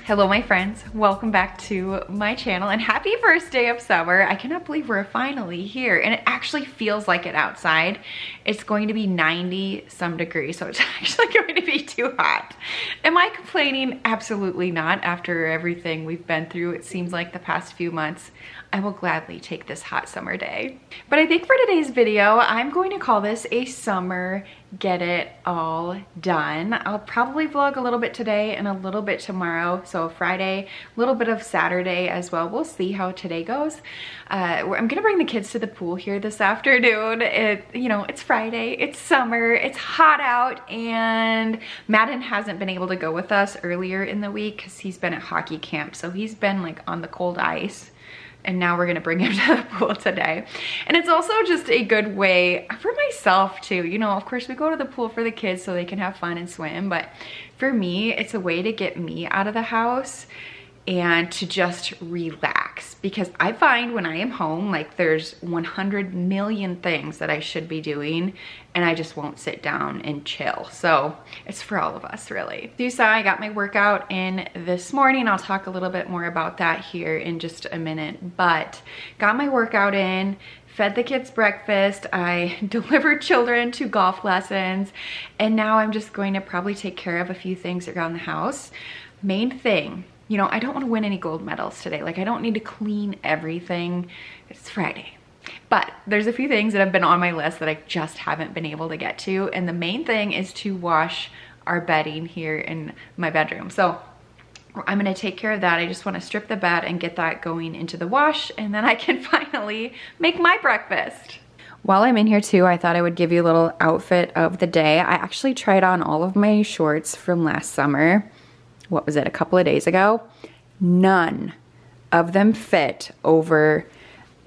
Hello my friends, welcome back to my channel and happy first day of summer. I cannot believe we're finally here and it actually feels like it outside. It's going to be 90 some degrees, so it's actually going to be too hot. Am I complaining? Absolutely not. After everything we've been through, it seems like the past few months, I will gladly take this hot summer day. But I think for today's video, I'm going to call this a summer get it all done. I'll probably vlog a little bit today and a little bit tomorrow. So Friday, a little bit of Saturday as well. We'll see how today goes. I'm gonna bring the kids to the pool here this afternoon. It's Friday, it's summer, it's hot out, and Madden hasn't been able to go with us earlier in the week because he's been at hockey camp. So he's been like on the cold ice. And now we're gonna bring him to the pool today. And it's also just a good way for myself too. You know, of course we go to the pool for the kids so they can have fun and swim, but for me, it's a way to get me out of the house and to just relax, because I find when I am home, like there's 100 million things that I should be doing and I just won't sit down and chill. So it's for all of us really. You saw I got my workout in this morning. I'll talk a little bit more about that here in just a minute, but got my workout in, fed the kids breakfast, I delivered children to golf lessons, and now I'm just going to probably take care of a few things around the house. Main thing, you know, I don't want to win any gold medals today. Like I don't need to clean everything. It's Friday. But there's a few things that have been on my list that I just haven't been able to get to. And the main thing is to wash our bedding here in my bedroom. So I'm gonna take care of that. I just wanna strip the bed and get that going into the wash, and then I can finally make my breakfast. While I'm in here too, I thought I would give you a little outfit of the day. I actually tried on all of my shorts from last summer. What was it, a couple of days ago? None of them fit over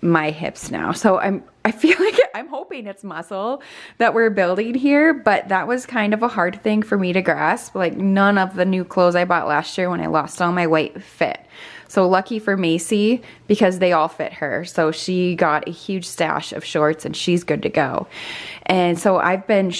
my hips now. So I feel like I'm hoping it's muscle that we're building here, but that was kind of a hard thing for me to grasp. Like none of the new clothes I bought last year when I lost all my weight fit. So lucky for Macy, because they all fit her. So she got a huge stash of shorts and she's good to go. And so I've been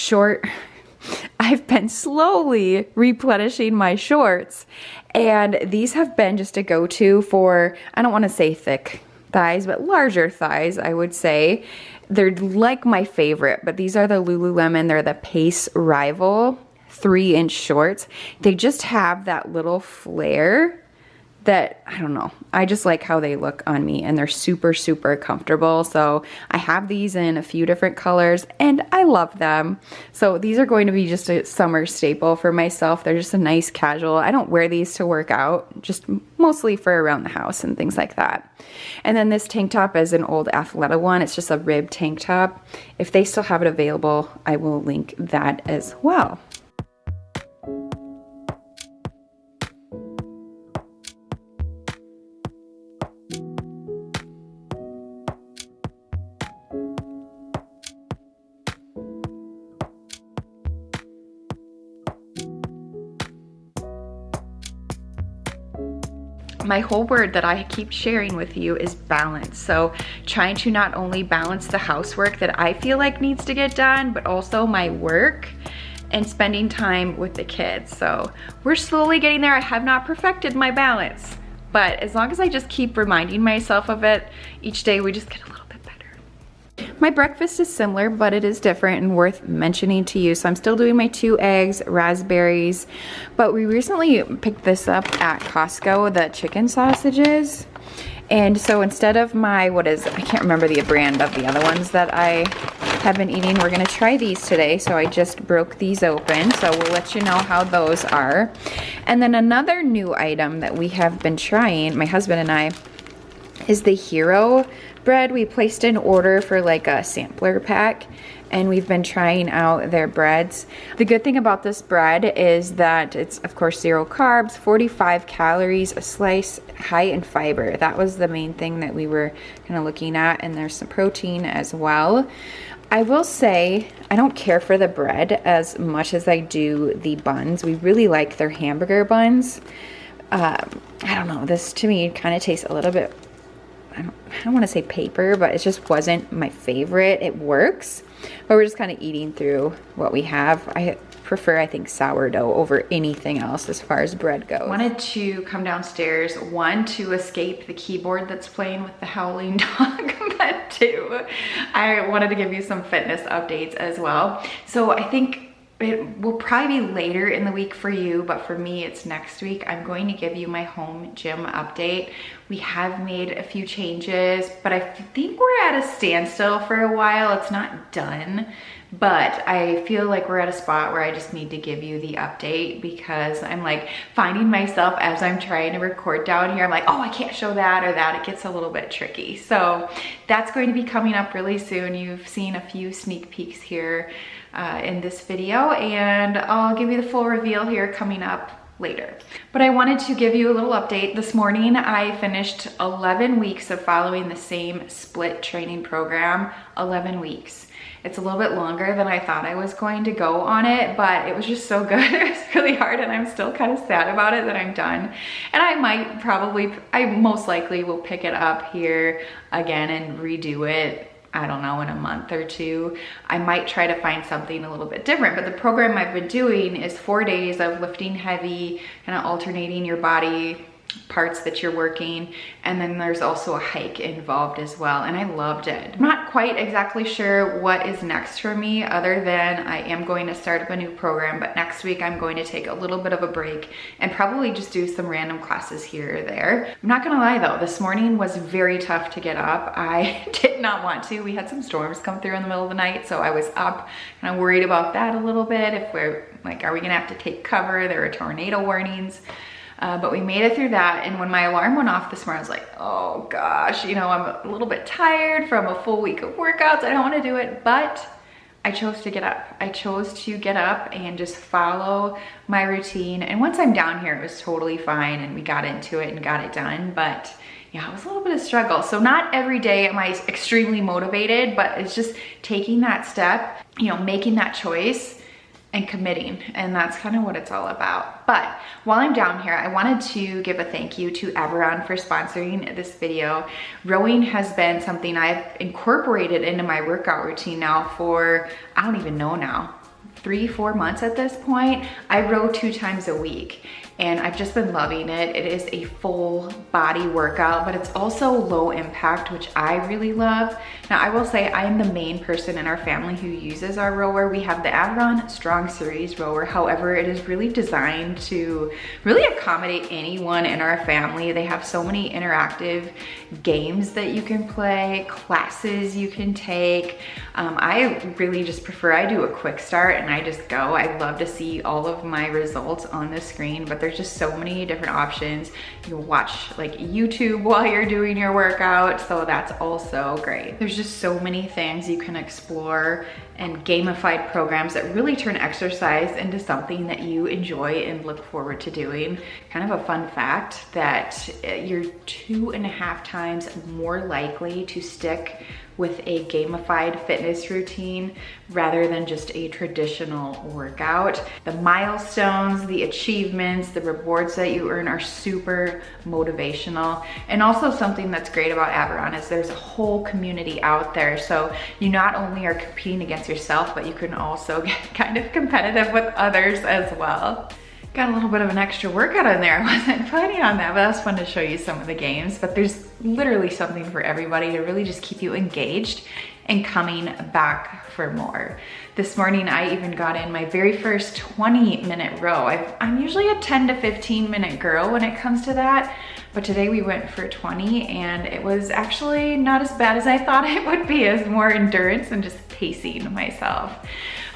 slowly replenishing my shorts, and these have been just a go-to for, I don't want to say thick thighs, but larger thighs, I would say. They're like my favorite, but these are the Lululemon. They're the Pace Rival 3-inch shorts. They just have that little flare that, I don't know, I just like how they look on me, and they're super, super comfortable. So I have these in a few different colors and I love them. So these are going to be just a summer staple for myself. They're just a nice casual. I don't wear these to work out, just mostly for around the house and things like that. And then this tank top is an old Athleta one. It's just a rib tank top. If they still have it available, I will link that as well. My whole word that I keep sharing with you is balance. So trying to not only balance the housework that I feel like needs to get done, but also my work and spending time with the kids. So we're slowly getting there. I have not perfected my balance, but as long as I just keep reminding myself of it each day, we just get a little bit better. My breakfast is similar, but it is different and worth mentioning to you. So I'm still doing my 2 eggs, raspberries, but we recently picked this up at Costco, the chicken sausages. And so instead of my, I can't remember the brand of the other ones that I have been eating, we're gonna try these today. So I just broke these open, so we'll let you know how those are. And then another new item that we have been trying, my husband and I, is the Hero bread. We placed an order for like a sampler pack, and we've been trying out their breads. The good thing about this bread is that it's of course 0 carbs, 45 calories a slice, high in fiber. That was the main thing that we were kind of looking at, and there's some protein as well. I will say I don't care for the bread as much as I do the buns. We really like their hamburger buns. I don't know, this to me kind of tastes a little bit, I don't want to say paper, but it just wasn't my favorite. It works, but we're just kind of eating through what we have. I prefer, I think, sourdough over anything else as far as bread goes. I wanted to come downstairs, 1, to escape the keyboard that's playing with the howling dog, but 2, I wanted to give you some fitness updates as well. So I think it will probably be later in the week for you, but for me, it's next week. I'm going to give you my home gym update. We have made a few changes, but I think we're at a standstill for a while. It's not done, but I feel like we're at a spot where I just need to give you the update, because I'm like finding myself as I'm trying to record down here, I'm like, oh, I can't show that or that. It gets a little bit tricky. So that's going to be coming up really soon. You've seen a few sneak peeks here in this video, and I'll give you the full reveal here coming up later. But I wanted to give you a little update. This morning I finished 11 weeks of following the same split training program. 11 weeks. It's a little bit longer than I thought I was going to go on it, but it was just so good. It was really hard, and I'm still kind of sad about it that I'm done. And I most likely will pick it up here again and redo it, I don't know, in a month or 2. I might try to find something a little bit different, but the program I've been doing is 4 days of lifting heavy, kind of alternating your body parts that you're working, and then there's also a hike involved as well, and I loved it. I'm not quite exactly sure what is next for me, other than I am going to start up a new program, but next week I'm going to take a little bit of a break and probably just do some random classes here or there. I'm not gonna lie though, this morning was very tough to get up. I did not want to. We had some storms come through in the middle of the night, so I was up and I'm worried about that a little bit. If we're like, are we gonna have to take cover? There are tornado warnings. But we made it through that, and when my alarm went off this morning, I was like, oh gosh, you know, I'm a little bit tired from a full week of workouts. I don't want to do it, but I chose to get up. I chose to get up and just follow my routine. And once I'm down here, it was totally fine, and we got into it and got it done. But yeah, it was a little bit of struggle. So not every day am I extremely motivated, but it's just taking that step, you know, making that choice and committing, and that's kind of what it's all about. But while I'm down here, I wanted to give a thank you to Aviron for sponsoring this video. Rowing has been something I've incorporated into my workout routine now for, I don't even know now, 3-4 months at this point. I row 2 times a week, and I've just been loving it. It is a full body workout, but it's also low impact, which I really love. Now, I will say I am the main person in our family who uses our rower. We have the Aviron Strong Series rower. However, it is really designed to really accommodate anyone in our family. They have so many interactive games that you can play, classes you can take. I really just prefer, I do a quick start and I just go. I love to see all of my results on the screen, but there's just so many different options. You can watch like YouTube while you're doing your workout, so that's also great. There's just so many things you can explore, and gamified programs that really turn exercise into something that you enjoy and look forward to doing. Kind of a fun fact that you're 2.5 times more likely to stick with a gamified fitness routine rather than just a traditional workout. The milestones, the achievements, the rewards that you earn are super motivational. And also something that's great about Aviron is there's a whole community out there. So you not only are competing against yourself, but you can also get kind of competitive with others as well. Got a little bit of an extra workout in there. I wasn't planning on that, but that was fun to show you some of the games. But there's literally something for everybody to really just keep you engaged and coming back for more. This morning, I even got in my very first 20-minute row. I'm usually a 10 to 15-minute girl when it comes to that, but today we went for 20 and it was actually not as bad as I thought it would be. It was more endurance and just pacing myself.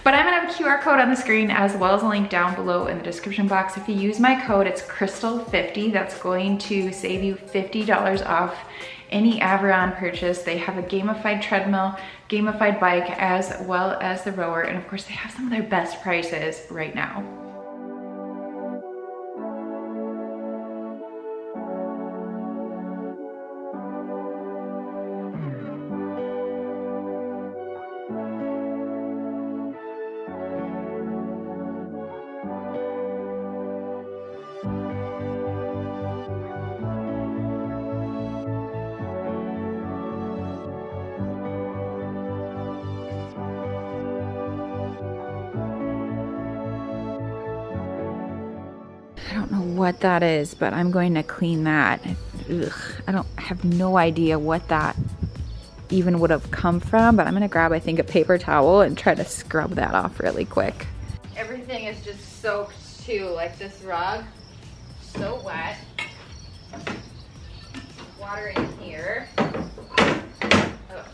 But I'm gonna have a QR code on the screen as well as a link down below in the description box. If you use my code, it's Crystal50. That's going to save you $50 off any Aviron purchase. They have a gamified treadmill, gamified bike, as well as the rower. And of course, they have some of their best prices right now. I don't know what that is, but I'm going to clean that. Ugh, I have no idea what that even would have come from, but I'm gonna grab, I think, a paper towel and try to scrub that off really quick. Everything is just soaked too, like this rug, so wet. Water in here. Ugh.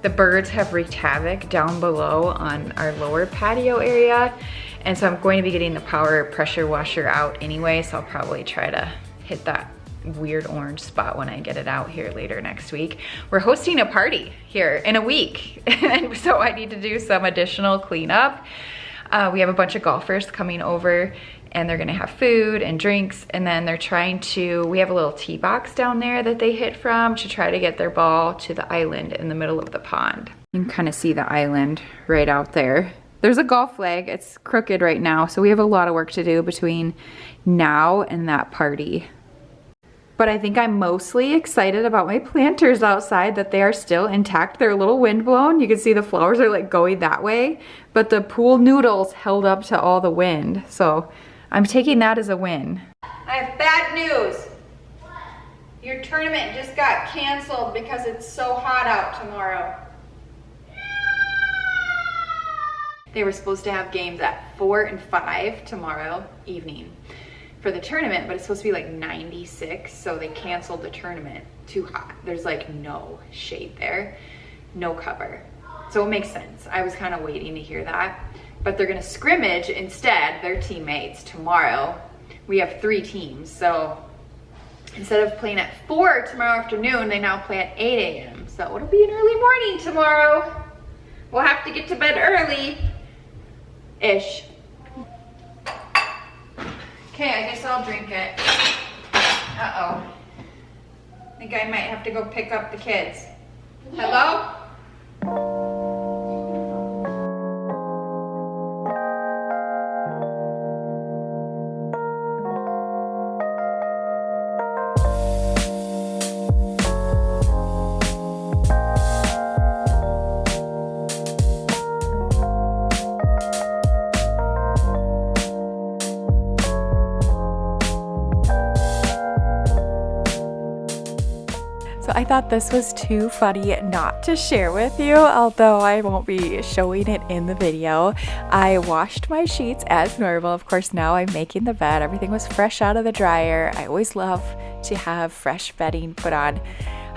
The birds have wreaked havoc down below on our lower patio area. And so I'm going to be getting the power pressure washer out anyway. So I'll probably try to hit that weird orange spot when I get it out here later next week. We're hosting a party here in a week. And so I need to do some additional cleanup. We have a bunch of golfers coming over and they're gonna have food and drinks, and then they're trying to, we have a little tee box down there that they hit from to try to get their ball to the island in the middle of the pond. You can kind of see the island right out there. There's a golf flag, it's crooked right now, so we have a lot of work to do between now and that party. But I think I'm mostly excited about my planters outside, that they are still intact. They're a little windblown. You can see the flowers are like going that way, but the pool noodles held up to all the wind. So I'm taking that as a win. I have bad news. What? Your tournament just got canceled because it's so hot out tomorrow. They were supposed to have games at 4 and 5 tomorrow evening for the tournament, but it's supposed to be like 96, so they canceled the tournament. Too hot. There's like no shade there, no cover. So it makes sense. I was kind of waiting to hear that. But they're gonna scrimmage instead, their teammates, tomorrow. We have 3 teams, so instead of playing at 4 tomorrow afternoon, they now play at 8 a.m. So it'll be an early morning tomorrow. We'll have to get to bed early-ish. Okay, I guess I'll drink it. Uh-oh. I think I might have to go pick up the kids. Hello? I thought this was too funny not to share with you, although I won't be showing it in the video. I washed my sheets as normal. Of course, now I'm making the bed. Everything was fresh out of the dryer. I always love to have fresh bedding put on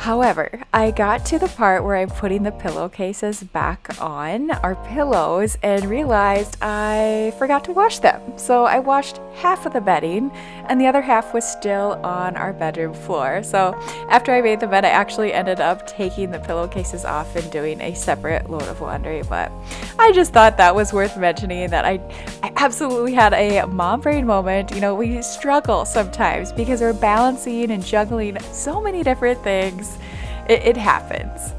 However, I got to the part where I'm putting the pillowcases back on our pillows and realized I forgot to wash them. So I washed half of the bedding and the other half was still on our bedroom floor. So after I made the bed, I actually ended up taking the pillowcases off and doing a separate load of laundry. But I just thought that was worth mentioning, that I absolutely had a mom brain moment. You know, we struggle sometimes because we're balancing and juggling so many different things. It happens.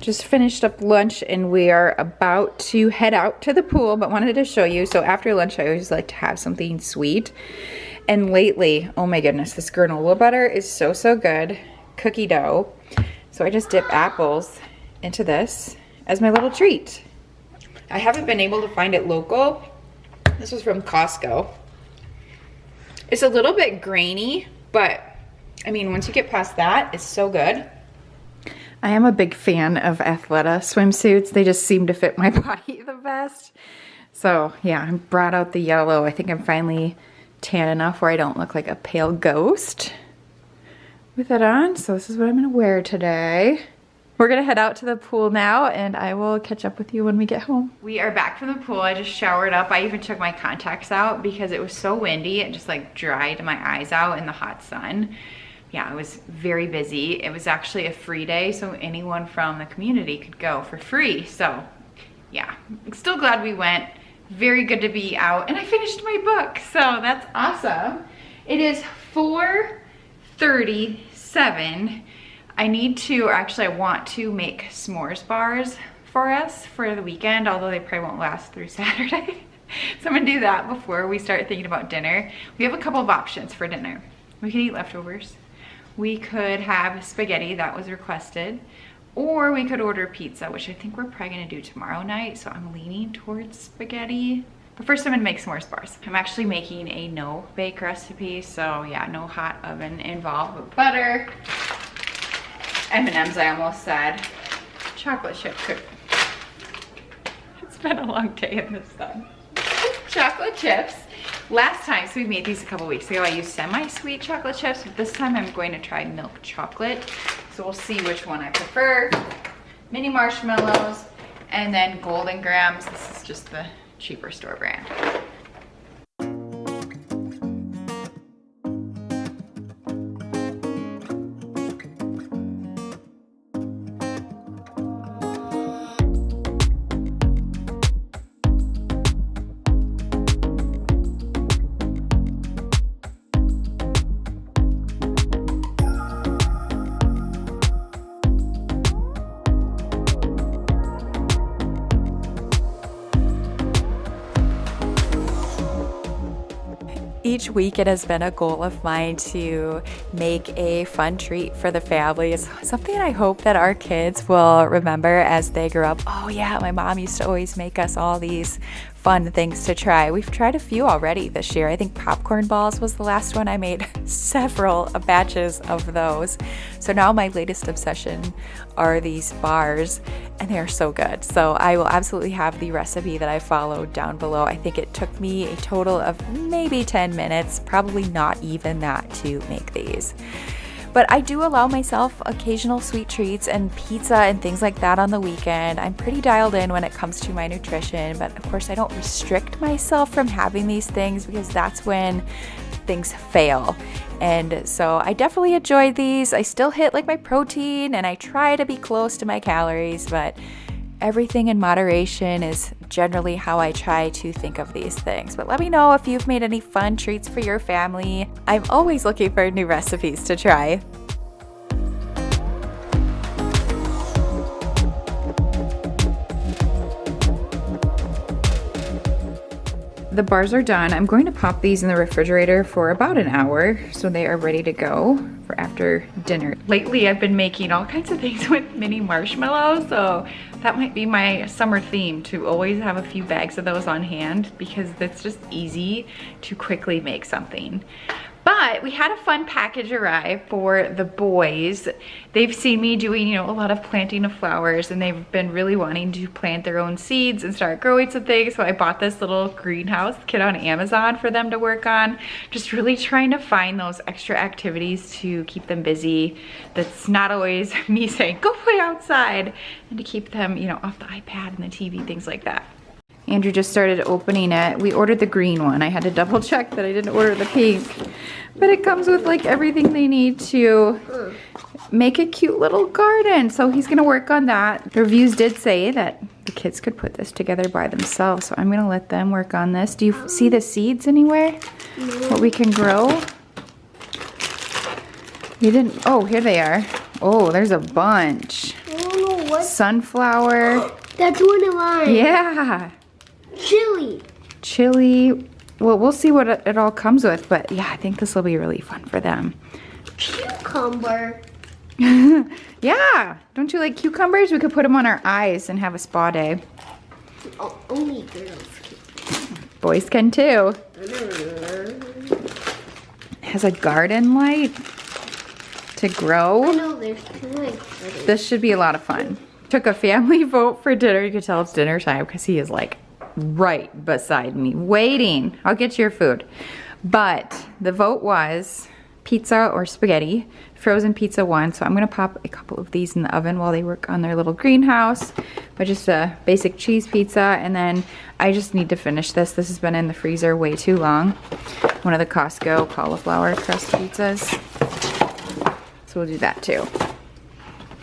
Just finished up lunch and we are about to head out to the pool, but wanted to show you. So after lunch, I always like to have something sweet. And lately, oh my goodness, this granola butter is so, so good. Cookie dough. So I just dip apples into this as my little treat. I haven't been able to find it local. This was from Costco. It's a little bit grainy, but I mean, once you get past that, it's so good. I am a big fan of Athleta swimsuits. They just seem to fit my body the best. So yeah, I brought out the yellow. I think I'm finally tan enough where I don't look like a pale ghost with it on. So this is what I'm gonna wear today. We're gonna head out to the pool now and I will catch up with you when we get home. We are back from the pool. I just showered up. I even took my contacts out because it was so windy. It just like dried my eyes out in the hot sun. Yeah, it was very busy. It was actually a free day, so anyone from the community could go for free. So yeah, I'm still glad we went. Very good to be out. And I finished my book, so that's awesome. It is 4:37. I need to, or actually I want to make s'mores bars for us for the weekend, although they probably won't last through Saturday. So I'm gonna do that before we start thinking about dinner. We have a couple of options for dinner. We can eat leftovers. We could have spaghetti, that was requested, or we could order pizza, which I think we're probably gonna do tomorrow night, so I'm leaning towards spaghetti. But first I'm gonna make s'mores bars. I'm actually making a no-bake recipe, so yeah, no hot oven involved, but butter, M&Ms I almost said, chocolate chip cookie. It's been a long day in the sun. Chocolate chips. Last time, so we made these a couple weeks ago, I used semi-sweet chocolate chips, but this time I'm going to try milk chocolate. So we'll see which one I prefer. Mini marshmallows, and then Golden Grams. This is just the cheaper store brand. Each week it has been a goal of mine to make a fun treat for the family. It's something I hope that our kids will remember as they grow up. Oh yeah, my mom used to always make us all these fun things to try. We've tried a few already this year. I think popcorn balls was the last one. I made several batches of those. So now my latest obsession are these bars, and they are so good. So I will absolutely have the recipe that I followed down below. I think it took me a total of maybe 10 minutes, probably not even that, to make these. But I do allow myself occasional sweet treats and pizza and things like that on the weekend. I'm pretty dialed in when it comes to my nutrition, but of course I don't restrict myself from having these things because that's when things fail. And so I definitely enjoy these. I still hit like my protein and I try to be close to my calories, but everything in moderation is generally how I try to think of these things. But let me know if you've made any fun treats for your family. I'm always looking for new recipes to try. The bars are done. I'm going to pop these in the refrigerator for about an hour so they are ready to go for after dinner. Lately, I've been making all kinds of things with mini marshmallows, so that might be my summer theme, to always have a few bags of those on hand because it's just easy to quickly make something. But we had a fun package arrive for the boys. They've seen me doing, you know, a lot of planting of flowers, and they've been really wanting to plant their own seeds and start growing some things. So I bought this little greenhouse kit on Amazon for them to work on. Just really trying to find those extra activities to keep them busy. That's not always me saying, go play outside, and to keep them, you know, off the iPad and the TV, things like that. Andrew just started opening it. We ordered the green one. I had to double check that I didn't order the pink. But it comes with like everything they need to make a cute little garden. So he's gonna work on that. The reviews did say that the kids could put this together by themselves. So I'm gonna let them work on this. Do you see the seeds anywhere? What we can grow? You didn't, oh, here they are. Oh, there's a bunch. I don't know what. Sunflower. That's one of mine. Yeah. Chili. Well, we'll see what it all comes with, but yeah, I think this will be really fun for them. Cucumber. Yeah. Don't you like cucumbers? We could put them on our eyes and have a spa day. Oh, only girls. Boys can too. It has a garden light to grow. I know there's two lights. This should be a lot of fun. Took a family vote for dinner. You could tell it's dinner time because he is like right beside me waiting. I'll get your food. But the vote was pizza or spaghetti. Frozen pizza won, so I'm gonna pop a couple of these in the oven while they work on their little greenhouse. But just a basic cheese pizza, and then I just need to finish this. This has been in the freezer way too long. One of the Costco cauliflower crust pizzas. So we'll do that too.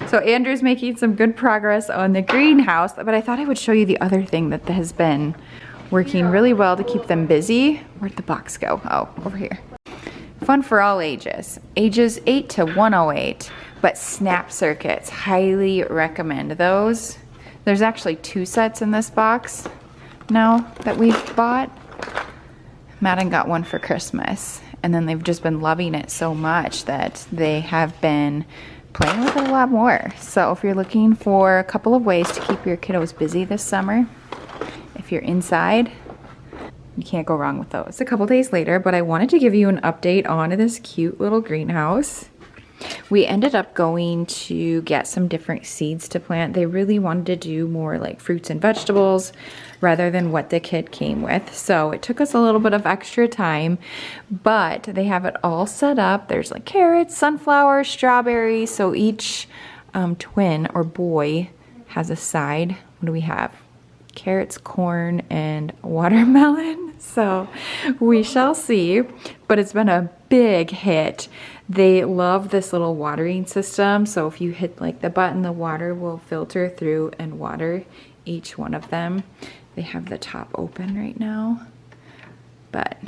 So Andrew's making some good progress on the greenhouse, but I thought I would show you the other thing that has been working really well to keep them busy. Where'd the box go? Oh, over here. Fun for all ages. Ages 8 to 108, but snap circuits. Highly recommend those. There's actually 2 sets in this box now that we've bought. Madden got one for Christmas, and then they've just been loving it so much that they have been playing with it a lot more. So if you're looking for a couple of ways to keep your kiddos busy this summer, if you're inside, you can't go wrong with those. A couple days later, but I wanted to give you an update on this cute little greenhouse. We ended up going to get some different seeds to plant. They really wanted to do more like fruits and vegetables rather than what the kit came with. So it took us a little bit of extra time, but they have it all set up. There's like carrots, sunflower, strawberries. So each twin or boy has a side. What do we have? Carrots, corn, and watermelon. So we shall see, but it's been a big hit. They love this little watering system. So if you hit like the button, the water will filter through and water each one of them. They have the top open right now, but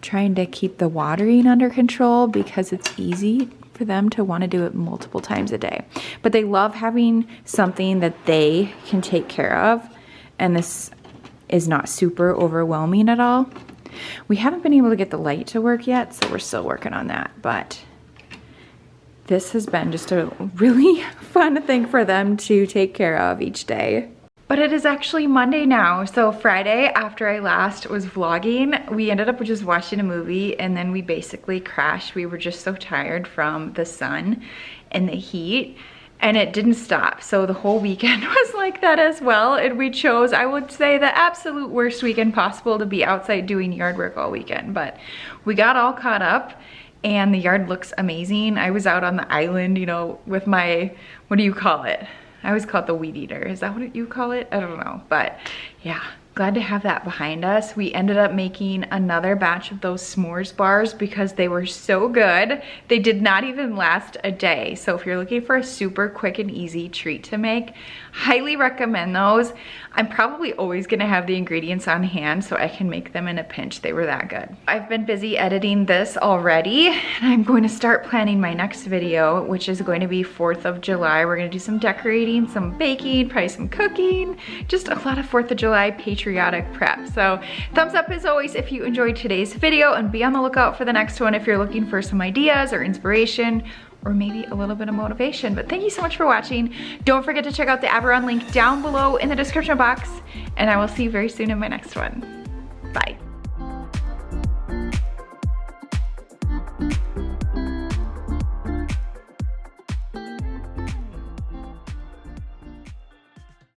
trying to keep the watering under control because it's easy for them to want to do it multiple times a day. But they love having something that they can take care of, and this is not super overwhelming at all. We haven't been able to get the light to work yet, so we're still working on that, but this has been just a really fun thing for them to take care of each day. But it is actually Monday now, so Friday after I last was vlogging, we ended up just watching a movie and then we basically crashed. We were just so tired from the sun and the heat, and it didn't stop. So the whole weekend was like that as well, and we chose, I would say, the absolute worst weekend possible to be outside doing yard work all weekend. But we got all caught up and the yard looks amazing. I was out on the island, you know, with my, what do you call it? I always call it the weed eater. Is that what you call it? I don't know. But yeah, glad to have that behind us. We ended up making another batch of those s'mores bars because they were so good. They did not even last a day. So if you're looking for a super quick and easy treat to make, highly recommend those. I'm probably always gonna have the ingredients on hand so I can make them in a pinch. They were that good. I've been busy editing this already, and I'm going to start planning my next video, which is going to be 4th of July. We're gonna do some decorating, some baking, probably some cooking, just a lot of 4th of July patriotic prep. So thumbs up as always if you enjoyed today's video, and be on the lookout for the next one if you're looking for some ideas or inspiration, or maybe a little bit of motivation. But thank you so much for watching. Don't forget to check out the aviron link down below in the description box, and I will see you very soon in my next one. Bye.